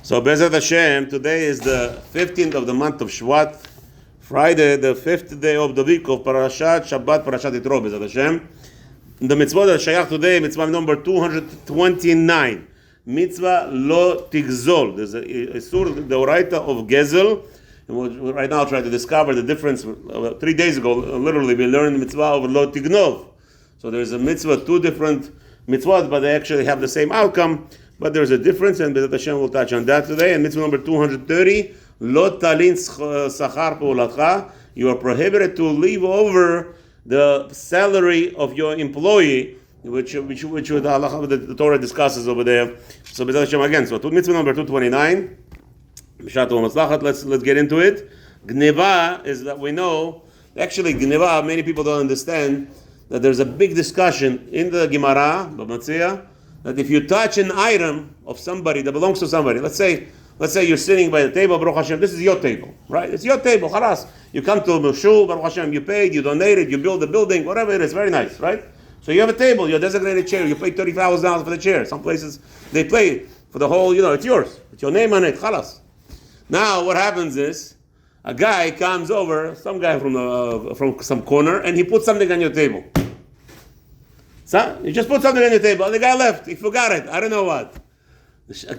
So Bezat Hashem, today is the 15th of the month of Shvat, Friday, the 5th day of the week of Parashat Shabbat, Parashat Yitro, Bezat Hashem. The mitzvah that Shayach today, mitzvah number 229, mitzvah lo tigzol. There's a surah, the oraita of gezel. And we'll right now try to discover the difference. 3 days ago, literally, we learned the mitzvah of lo tignov. So there's a mitzvah, two different mitzvahs, but they actually have the same outcome. But there's a difference, and Bezat Hashem will touch on that today. And mitzvah number 230, lo talin sachar peulatcha. You are prohibited to leave over the salary of your employee, which the Torah discusses over there. So Bezat Hashem again. So mitzvah number 229. Let's get into it. Gneva is that we know. Actually, Gneva, many people don't understand that there's a big discussion in the Gemara, B'Matzia, that if you touch an item of somebody that belongs to somebody, let's say you're sitting by the table, Baruch Hashem, this is your table, right? It's your table, Khalas. You come to a shul, Baruch Hashem, you paid, you donated, you build a building, whatever it is, very nice, right? So you have a table, your designated chair, you pay $30,000 for the chair. Some places, they pay for the whole, it's yours. It's your name on it, Khalas. Now, what happens is, a guy comes over, some guy from some corner, and he puts something on your table. So, you just put something on your table, and the guy left. He forgot it. I don't know what.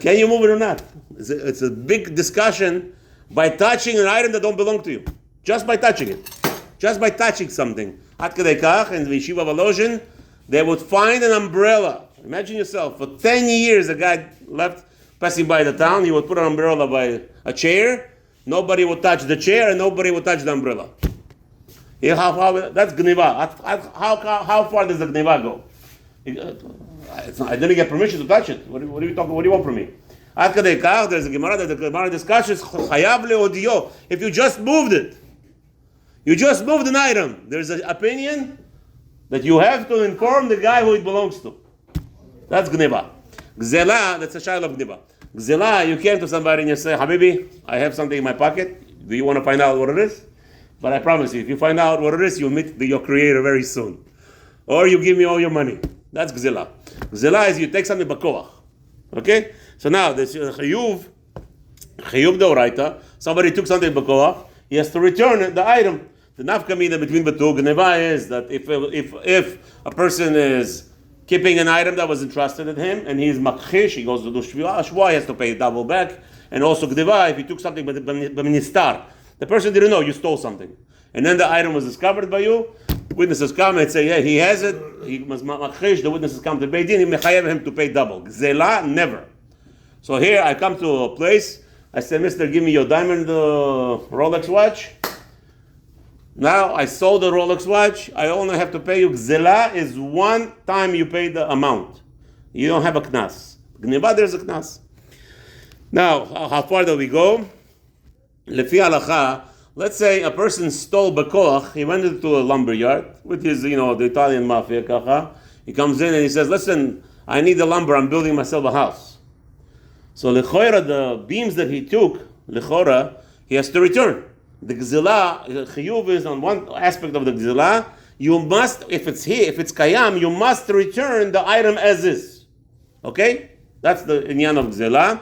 Can you move it or not? It's a big discussion by touching an item that don't belong to you. Just by touching it. Just by touching something. At Kedei Kach, in the Yeshiva Volozhin, they would find an umbrella. Imagine yourself, for 10 years, a guy left, passing by the town, he would put an umbrella by a chair. Nobody would touch the chair, and nobody would touch the umbrella. That's Gneva. How far does the Gneva go? I didn't get permission to touch it. What are you talking? What do you want from me? At Kedei Kach, there's a Gemara that the Gemara discusses Chayav leodiyo. If you just moved it, you just moved an item. There's an opinion that you have to inform the guy who it belongs to. That's Gneva. Gzela, that's a child of Gneva. Gzela, you came to somebody and you say, Habibi, I have something in my pocket. Do you want to find out what it is? But I promise you, if you find out what it is, you'll meet your creator very soon. Or you give me all your money. That's Gzela. Gzela is you take something bakoach. Okay? So now, there's Chiyuv deoraita. Somebody took something bakoach. He has to return the item. The nafkamina between the two, Gneva is that if a person is keeping an item that was entrusted to him, and he's makhish, he goes to do shvua, he has to pay double back. And also Gneva, if he took something b'ministar, the person didn't know you stole something, and then the item was discovered by you. Witnesses come and say, yeah, he has it. He must makhish. The witnesses come to Beit Din. He mechayev him to pay double. Gzela, never. So here I come to a place. I say, Mister, give me your diamond Rolex watch. Now I sold the Rolex watch. I only have to pay you. Gzela is one time you pay the amount. You don't have a knas. Gneva, there's a knas. Now, how far do we go? Lefi halacha, let's say a person stole bekoach. He went into a lumber yard with his, the Italian mafia, kacha. He comes in and he says, listen, I need the lumber. I'm building myself a house. So lechora, the beams that he took, lechora, he has to return. The gzela, chiyuv is on one aspect of the gzela. You must, if it's here, if it's kayam, you must return the item as is. Okay? That's the inyan of gzela.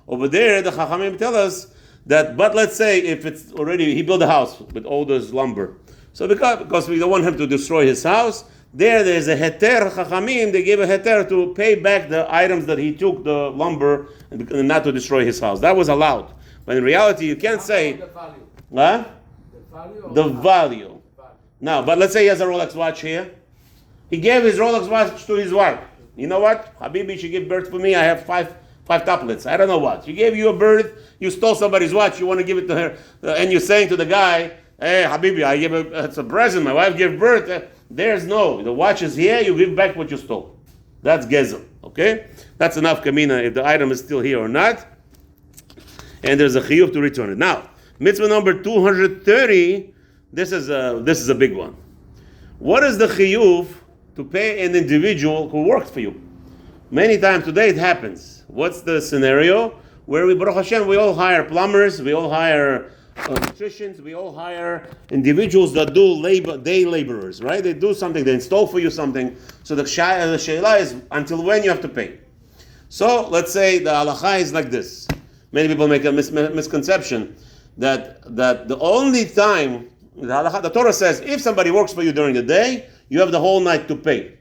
Over there, the chachamim tell us that, but let's say if it's already, he built a house with all this lumber. So because we don't want him to destroy his house, there's a heter chachamim, they gave a heter to pay back the items that he took, the lumber, and not to destroy his house. That was allowed. But in reality, you can't say, the value. Huh? The value. Now, but let's say he has a Rolex watch here. He gave his Rolex watch to his wife. You know what? Habibi, she gave birth for me. I have five tuplets. I don't know what. She gave you a birth. You stole somebody's watch. You want to give it to her. And you're saying to the guy, hey, Habibi, it's a present. My wife gave birth. There's no. The watch is here. You give back what you stole. That's gezel. Okay? That's enough kamina if the item is still here or not. And there's a chiyuv to return it. Now, mitzvah number 230, this is a big one. What is the chiyuv to pay an individual who worked for you? Many times today it happens. What's the scenario? Where we, Baruch Hashem, we all hire plumbers, we all hire electricians, we all hire individuals that do day laborers, right? They do something, they install for you something. So the sheila is, until when you have to pay? So let's say the halacha is like this. Many people make a misconception that the only time, the Torah says, if somebody works for you during the day, you have the whole night to pay.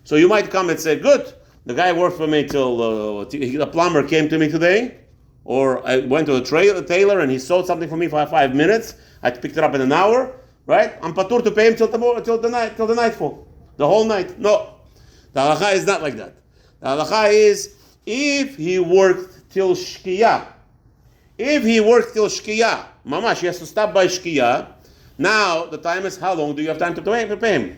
So you might come and say, good, the guy worked for me till the plumber came to me today, or I went to a tailor and he sold something for me for 5 minutes, I picked it up in an hour, right? I'm patur to pay him till the nightfall, the whole night. No, the halacha is not like that. The halacha is, if he worked till shkiyah, mamash, he has to stop by shkiyah. Now the time is, how long do you have time to pay him?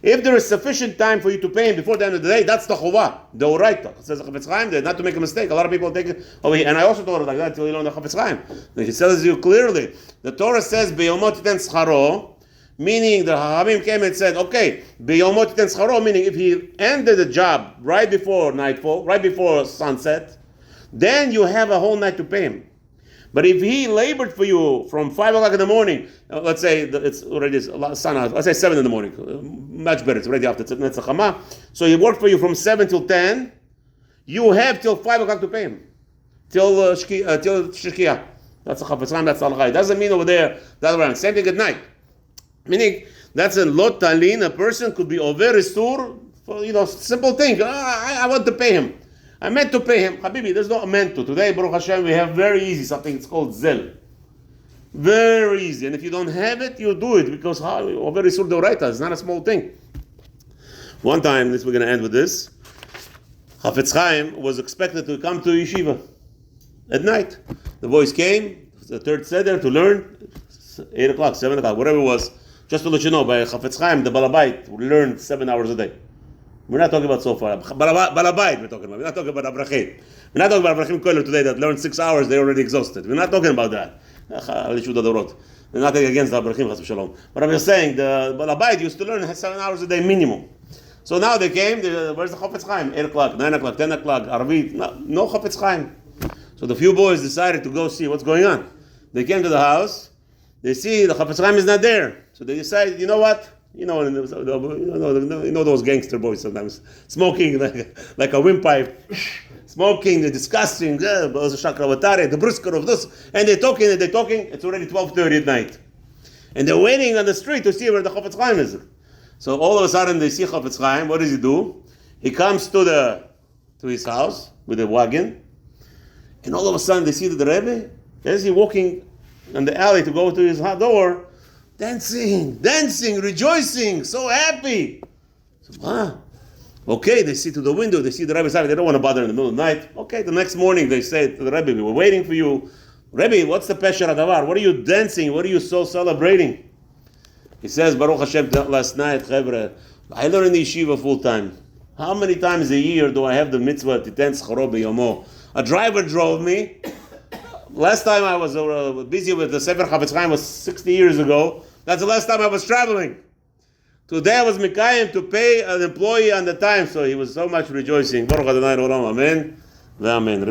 If there is sufficient time for you to pay him before the end of the day, that's the chuvah, the oraita. It says Chafetz Chaim, not to make a mistake. A lot of people take it over here, and I also told it like that until you learn the Chafetz Chaim. It tells you clearly. The Torah says beyomot titen scharo, meaning the Chachamim came and said, okay, beyomot titen scharo, meaning if he ended the job right before nightfall, right before sunset, then you have a whole night to pay him. But if he labored for you from 5 o'clock in the morning, let's say it's already sun out, let's say 7 in the morning, much better, it's already after Netzachama. So he worked for you from 7 till 10, you have till 5 o'clock to pay him. Till Shkiyah. That's a Chafetz Chaim, that's the halacha. It doesn't mean over there, that way. Same thing at night. Meaning, that's a lot talin, a person could be over sur for, simple thing. I want to pay him. I meant to pay him. Habibi, there's no meant to. Today, Baruch Hashem, we have very easy something. It's called zel. Very easy. And if you don't have it, you do it because very sur deoraita. It's not a small thing. One time, we're going to end with this. Chafetz Chaim was expected to come to yeshiva at night. The boys came, the third seder, to learn 8 o'clock, 7 o'clock, whatever it was. Just to let you know, by Chafetz Chaim, the balabait learned 7 hours a day. We're not talking about so far. Balabait we're talking about. We're not talking about Abrahim. We're not talking about Abrahim Koller today that learned 6 hours, they're already exhausted. We're not talking about that. We're nothing against Abrahim, but I'm just saying, the Balabait used to learn 7 hours a day minimum. So now they came, where's the Chafetz Chaim? 8 o'clock, 9 o'clock, 10 o'clock, Arvit, no Chafetz Chaim. So the few boys decided to go see what's going on. They came to the house, they see the Chafetz Chaim is not there. So they decided, you know what? You know those gangster boys sometimes smoking like a windpipe, smoking, they're disgusting. The brisker of this, and they're talking. It's already 12:30 at night, and they're waiting on the street to see where the Chafetz Chaim is. So all of a sudden they see Chafetz Chaim. What does he do? He comes to his house with a wagon, and all of a sudden they see the Rebbe as he walking in the alley to go to his door. Dancing, rejoicing, so happy. So, okay, they see to the window, they see the Rebbe side, they don't want to bother in the middle of the night. Okay, the next morning they say to the Rebbe, we were waiting for you. Rebbe, what's the Pesher Adavar? What are you dancing? What are you so celebrating? He says, Baruch Hashem, last night, Chevre, I learn in the yeshiva full time. How many times a year do I have the mitzvah titen scharo b'yomo? A driver drove me. Last time I was busy with the Sefer Chafetz Chaim was 60 years ago. That's the last time I was traveling. Today I was Mikayim to pay an employee on the time, so he was so much rejoicing. Baruch Adonai Olam, Amen. Amen.